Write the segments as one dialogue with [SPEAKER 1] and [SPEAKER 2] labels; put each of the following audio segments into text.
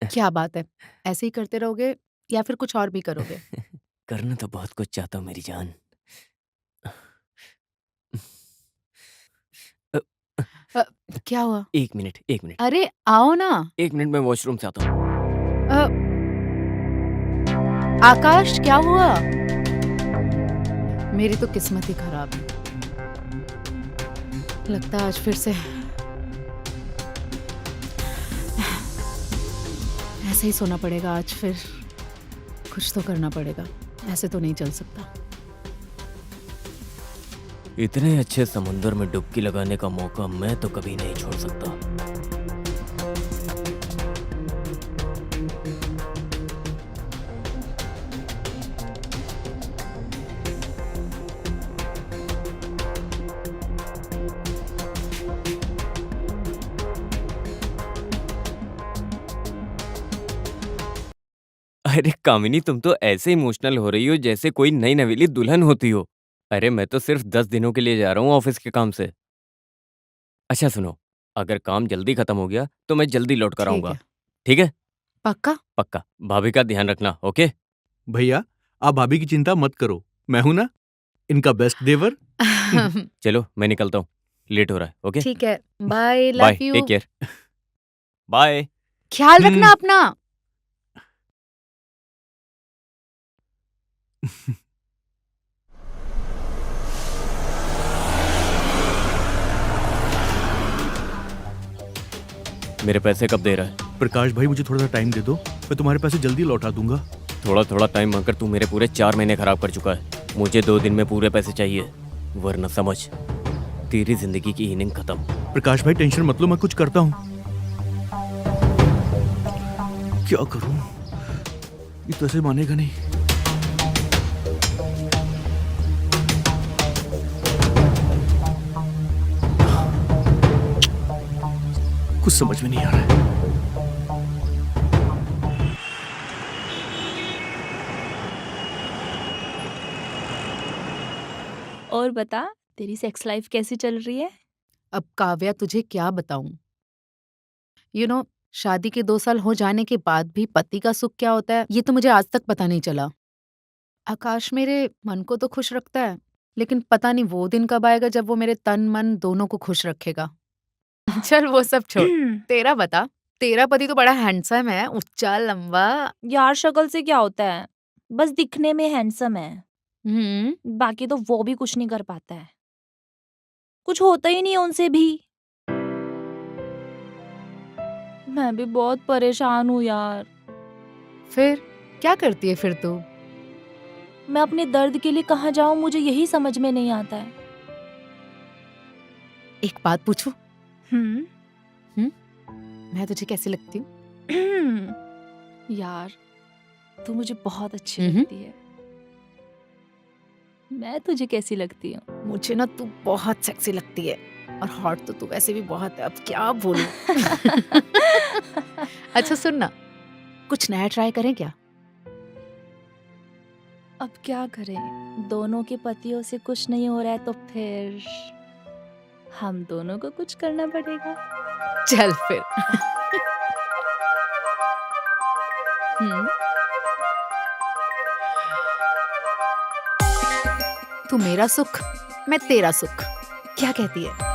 [SPEAKER 1] क्या बात है, ऐसे ही करते रहोगे या फिर कुछ और भी करोगे?
[SPEAKER 2] करना तो बहुत कुछ चाहता हूँ मेरी जान। अ,
[SPEAKER 1] अ, क्या हुआ?
[SPEAKER 2] 1 मिनट, 1 मिनट,
[SPEAKER 1] अरे आओ ना।
[SPEAKER 2] 1 मिनट मैं वॉशरूम से आता हूँ।
[SPEAKER 1] अ, आकाश क्या हुआ? मेरी तो किस्मत ही खराब है। लगता है आज फिर से ऐसे ही सोना पड़ेगा आज फिर। कुछ तो करना पड़ेगा, ऐसे तो नहीं चल सकता।
[SPEAKER 2] इतने अच्छे समुंदर में डुबकी लगाने का मौका मैं तो कभी नहीं छोड़ सकता। अरे कामिनी, तुम तो ऐसे इमोशनल हो रही हो जैसे कोई नई नवेली दुल्हन होती हो। अरे मैं तो सिर्फ 10 दिनों के लिए जा रहा हूँ ऑफिस के काम से। अच्छा सुनो, अगर काम जल्दी खत्म हो गया तो मैं जल्दी लौट कर
[SPEAKER 1] ठीक
[SPEAKER 2] आऊंगा।
[SPEAKER 1] है।
[SPEAKER 2] ठीक है?
[SPEAKER 1] पक्का?
[SPEAKER 2] पक्का। भाभी का ध्यान रखना, ओके?
[SPEAKER 3] भैया, आप भाभी की चिंता मत करो, मैं हूं ना, इनका बेस्ट देवर।
[SPEAKER 2] चलो मैं निकलता हूँ, लेट हो रहा है। ओके,
[SPEAKER 1] ठीक है, bye,
[SPEAKER 2] bye,
[SPEAKER 1] love
[SPEAKER 2] take
[SPEAKER 1] you.
[SPEAKER 2] Care, bye.
[SPEAKER 1] ख्याल रखना
[SPEAKER 3] हम्म।
[SPEAKER 1] अपना।
[SPEAKER 2] मेरे पैसे कब दे रहा है?
[SPEAKER 3] प्रकाश भाई, मुझे थोड़ा सा टाइम दे दो, मैं तुम्हारे पैसे जल्दी लौटा दूंगा।
[SPEAKER 2] थोड़ा थोड़ा टाइम मांगकर तू मेरे पूरे 4 महीने खराब कर चुका है। मुझे 2 दिन में पूरे पैसे चाहिए, वरना समझ तेरी जिंदगी की इनिंग खत्म।
[SPEAKER 3] प्रकाश भाई टेंशन मत लो, मैं कुछ करता हूँ। क्या करूँ, ये तो ऐसे मानेगा नहीं। कुछ समझ में नहीं आ रहा है।
[SPEAKER 4] और बता, तेरी सेक्स लाइफ कैसी चल रही है?
[SPEAKER 1] अब काव्या तुझे क्या बताऊं? शादी के 2 साल हो जाने के बाद भी पति का सुख क्या होता है, ये तो मुझे आज तक पता नहीं चला। आकाश मेरे मन को तो खुश रखता है, लेकिन पता नहीं वो दिन कब आएगा जब वो मेरे तन मन दोनों को खुश रखेगा। चल वो सब छोड़, तेरा बता। तेरा पति तो बड़ा हैंडसम है, ऊंचा लंबा।
[SPEAKER 4] यार शक्ल से क्या होता है, बस दिखने में हैंडसम है, बाकी तो वो भी कुछ नहीं कर पाता है। कुछ होता ही नहीं है उनसे भी। मैं भी बहुत परेशान हूँ यार।
[SPEAKER 1] फिर क्या करती है फिर तू?
[SPEAKER 4] मैं अपने दर्द के लिए कहाँ जाऊँ, मुझे यही समझ में नहीं आता है।
[SPEAKER 1] एक बात पूछूं?
[SPEAKER 4] हम्म।
[SPEAKER 1] मैं तुझे कैसी लगती हूँ?
[SPEAKER 4] यार तू मुझे बहुत अच्छी
[SPEAKER 1] हम्म।
[SPEAKER 4] लगती है। मैं तुझे कैसी लगती हूँ?
[SPEAKER 1] मुझे ना तू बहुत सेक्सी लगती है, और हॉट तो तू वैसे भी बहुत है, अब क्या बोलूं। अच्छा सुन ना, कुछ नया ट्राई करें क्या?
[SPEAKER 4] अब क्या करें, दोनों के पतियों से कुछ नहीं हो रहा है तो फिर हम दोनों को कुछ करना पड़ेगा।
[SPEAKER 1] चल फिर। हम्म। तू मेरा सुख, मैं तेरा सुख, क्या कहती है?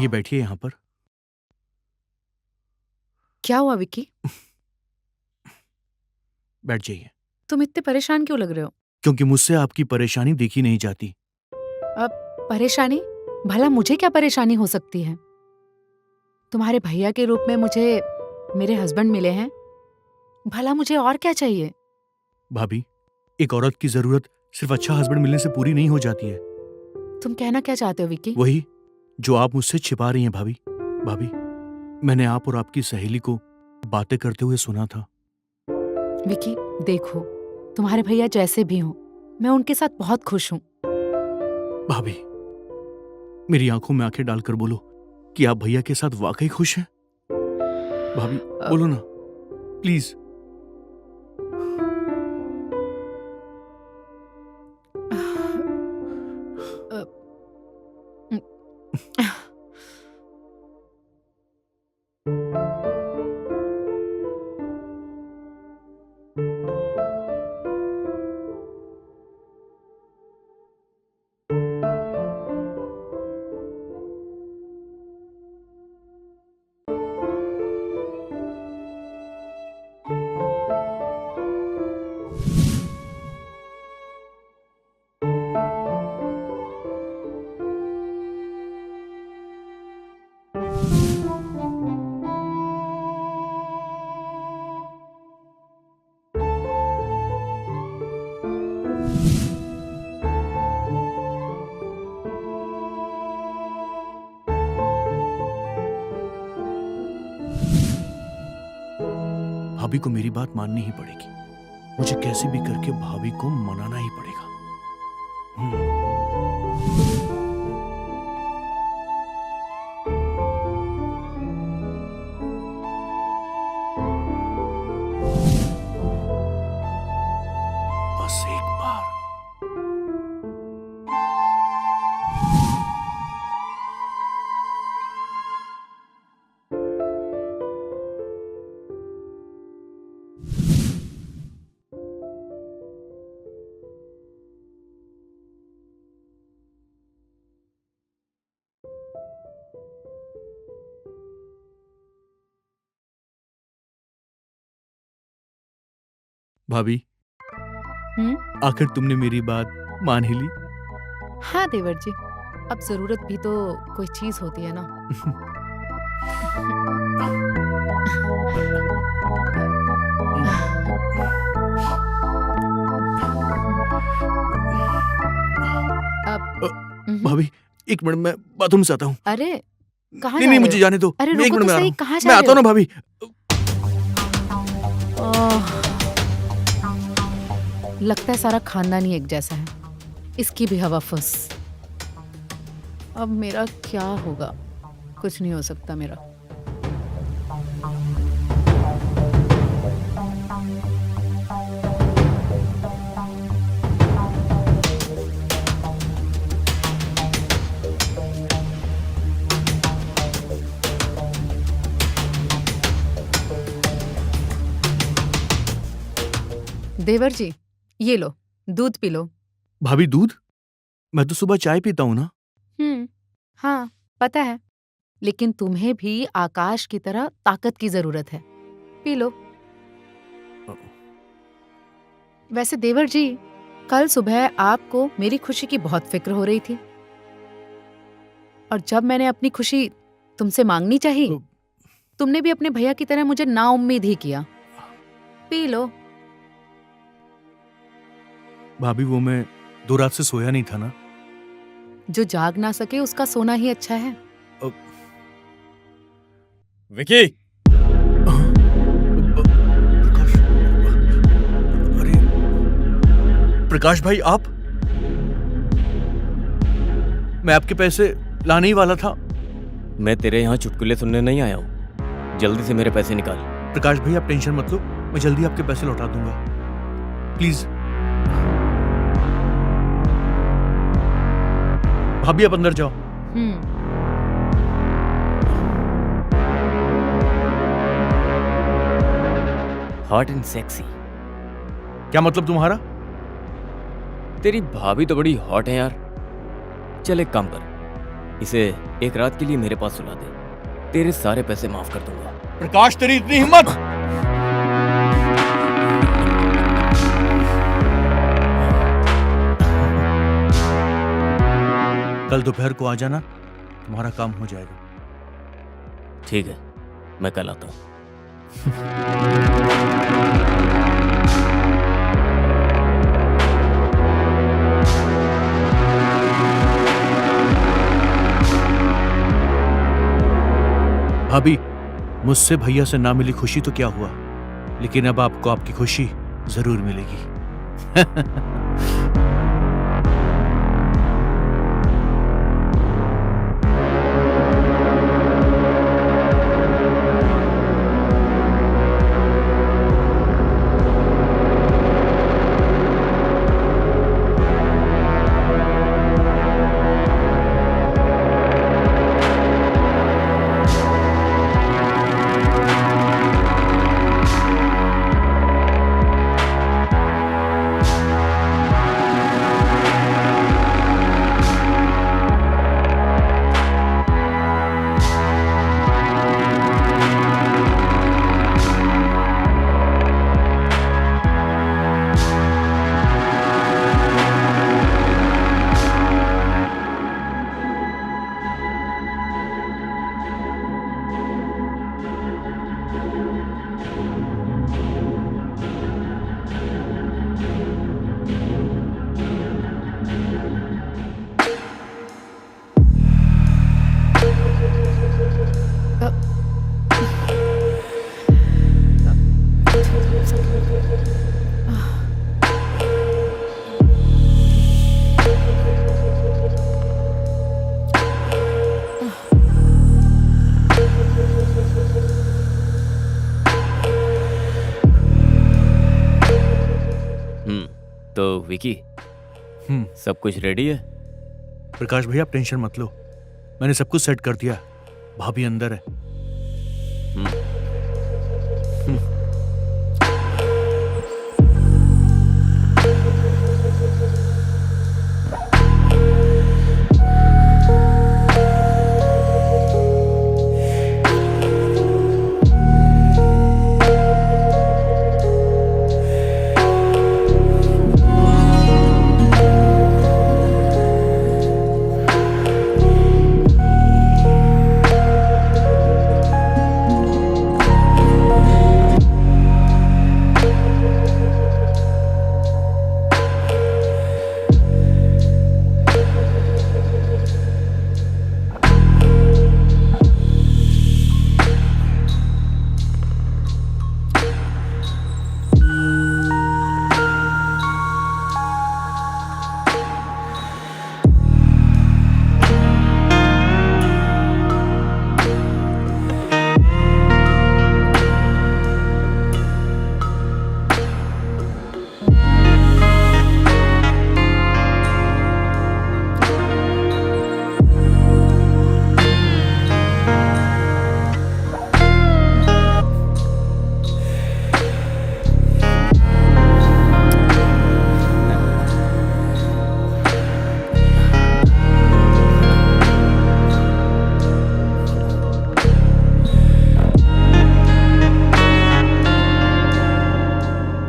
[SPEAKER 3] आइए बैठिए यहाँ पर।
[SPEAKER 1] क्या हुआ विकी?
[SPEAKER 3] बैठ जाइए।
[SPEAKER 1] तुम इतने परेशान क्यों लग रहे हो?
[SPEAKER 3] क्योंकि मुझसे आपकी परेशानी देखी नहीं जाती।
[SPEAKER 1] अब परेशानी? भला मुझे क्या परेशानी हो सकती है? तुम्हारे भैया के रूप में मुझे मेरे हस्बैंड मिले हैं। भला मुझे और क्या चाहिए?
[SPEAKER 3] भाभी, एक औरत की जरूरत सिर्फ अच्छा हस्बैंड मिलने से पूरी नहीं हो जाती है।
[SPEAKER 1] तुम कहना क्या चाहते हो विकी?
[SPEAKER 3] वही जो आप मुझसे छिपा रही हैं भाभी। भाभी, मैंने आप और आपकी सहेली को बातें करते हुए सुना था।
[SPEAKER 1] विकी देखो, तुम्हारे भैया जैसे भी हों, मैं उनके साथ बहुत खुश हूँ।
[SPEAKER 3] भाभी, मेरी आंखों में आंखें डालकर बोलो कि आप भैया के साथ वाकई खुश हैं। भाभी बोलो ना, प्लीज। भाभी को मेरी बात माननी ही पड़ेगी। मुझे कैसे भी करके भाभी को मनाना ही पड़ेगा। बस एक बार। भाभी, आखिर तुमने मेरी बात मान ही ली।
[SPEAKER 1] हाँ देवर जी, अब जरूरत भी तो कोई चीज होती है ना।
[SPEAKER 3] भाभी, एक मिनट, मैं बाथरूम से आता हूँ।
[SPEAKER 1] अरे कहाँ
[SPEAKER 3] नहीं
[SPEAKER 1] जा
[SPEAKER 3] नहीं,
[SPEAKER 1] रहे
[SPEAKER 3] मुझे
[SPEAKER 1] हो?
[SPEAKER 3] जाने दो।
[SPEAKER 1] अरे
[SPEAKER 3] मैं एक
[SPEAKER 1] रुको
[SPEAKER 3] मिनट
[SPEAKER 1] तो
[SPEAKER 3] में आ रहा
[SPEAKER 1] सही,
[SPEAKER 3] हूँ।
[SPEAKER 1] कहाँ जा
[SPEAKER 3] मैं
[SPEAKER 1] रहे
[SPEAKER 3] आता हूँ ना भाभी।
[SPEAKER 1] लगता है सारा खानदान ही एक जैसा है। इसकी भी हवा फुस। अब मेरा क्या होगा? कुछ नहीं हो सकता मेरा। देवर जी, ये लो, दूध पी लो।
[SPEAKER 3] भाभी, दूध? मैं तो सुबह चाय पीता हूँ ना।
[SPEAKER 1] हाँ, पता है। लेकिन तुम्हें भी आकाश की तरह ताकत की जरूरत है। P low. वैसे देवर जी, कल सुबह आपको मेरी खुशी की बहुत फिक्र हो रही थी, और जब मैंने अपनी खुशी तुमसे मांगनी चाही, तुमने भी अपने भैया की तरह मुझे नाउम्मीद ही किया। P low.
[SPEAKER 3] भाभी, वो मैं 2 रात से सोया नहीं था ना।
[SPEAKER 1] जो जाग ना सके उसका सोना ही अच्छा है।
[SPEAKER 2] विकी,
[SPEAKER 3] प्रकाश, अरे प्रकाश भाई, आप? मैं आपके पैसे लाने ही वाला था।
[SPEAKER 2] मैं तेरे यहाँ चुटकुले सुनने नहीं आया हूँ। जल्दी से मेरे पैसे निकाल।
[SPEAKER 3] प्रकाश भाई, आप टेंशन मत लो, मैं जल्दी आपके पैसे लौटा दूंगा। प्लीज। भाभी, आप अंदर जाओ।
[SPEAKER 2] Hot and sexy.
[SPEAKER 3] क्या मतलब तुम्हारा?
[SPEAKER 2] तेरी भाभी तो बड़ी हॉट है यार। चल एक काम कर, इसे एक रात के लिए मेरे पास सुला दे, तेरे सारे पैसे माफ कर दूंगा।
[SPEAKER 3] प्रकाश, तेरी इतनी हिम्मत! कल दोपहर को आ जाना, तुम्हारा काम हो जाएगा।
[SPEAKER 2] ठीक है, मैं कल आता हूँ।
[SPEAKER 3] भाभी, मुझसे भैया से ना मिली खुशी तो क्या हुआ, लेकिन अब आपको आपकी खुशी जरूर मिलेगी।
[SPEAKER 2] तो विकी,
[SPEAKER 3] हम्म।
[SPEAKER 2] सब कुछ रेडी है?
[SPEAKER 3] प्रकाश भैया, आप टेंशन मत लो, मैंने सब कुछ सेट कर दिया। भाभी अंदर है।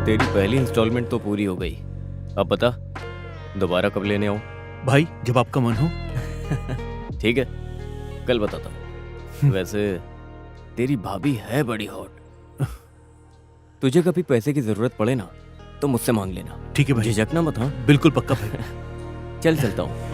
[SPEAKER 2] तेरी पहली इंस्टॉलमेंट तो पूरी हो गई, अब बता दोबारा कब लेने आऊं?
[SPEAKER 3] भाई, जब आपका मन हो।
[SPEAKER 2] ठीक है, कल बताता हूँ। वैसे तेरी भाभी है बड़ी हॉट, तुझे कभी पैसे की जरूरत पड़े ना तो मुझसे मांग लेना।
[SPEAKER 3] ठीक है भाई,
[SPEAKER 2] झिझकना मत। हाँ,
[SPEAKER 3] बिल्कुल पक्का भाई।
[SPEAKER 2] चल चलता हूँ।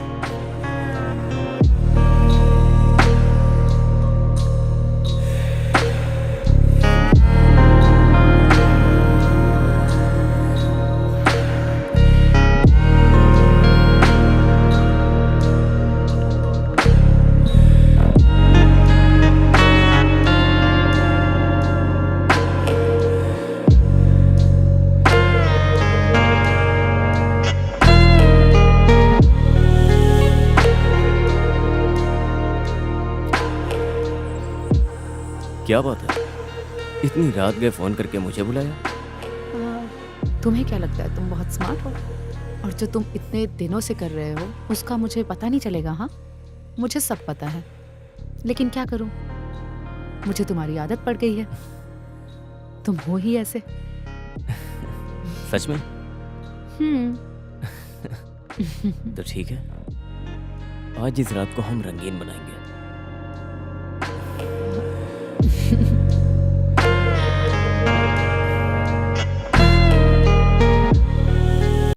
[SPEAKER 2] क्या बात है, इतनी रात गए फोन करके मुझे बुलाया?
[SPEAKER 1] तुम्हें क्या लगता है तुम बहुत स्मार्ट हो, और जो तुम इतने दिनों से कर रहे हो उसका मुझे पता नहीं चलेगा? हाँ, मुझे सब पता है, लेकिन क्या करूं, मुझे तुम्हारी आदत पड़ गई है। तुम हो ही ऐसे।
[SPEAKER 2] सच में?
[SPEAKER 1] हम्म।
[SPEAKER 2] तो ठीक है, आज इस रात को हम रंगीन बनाएंगे।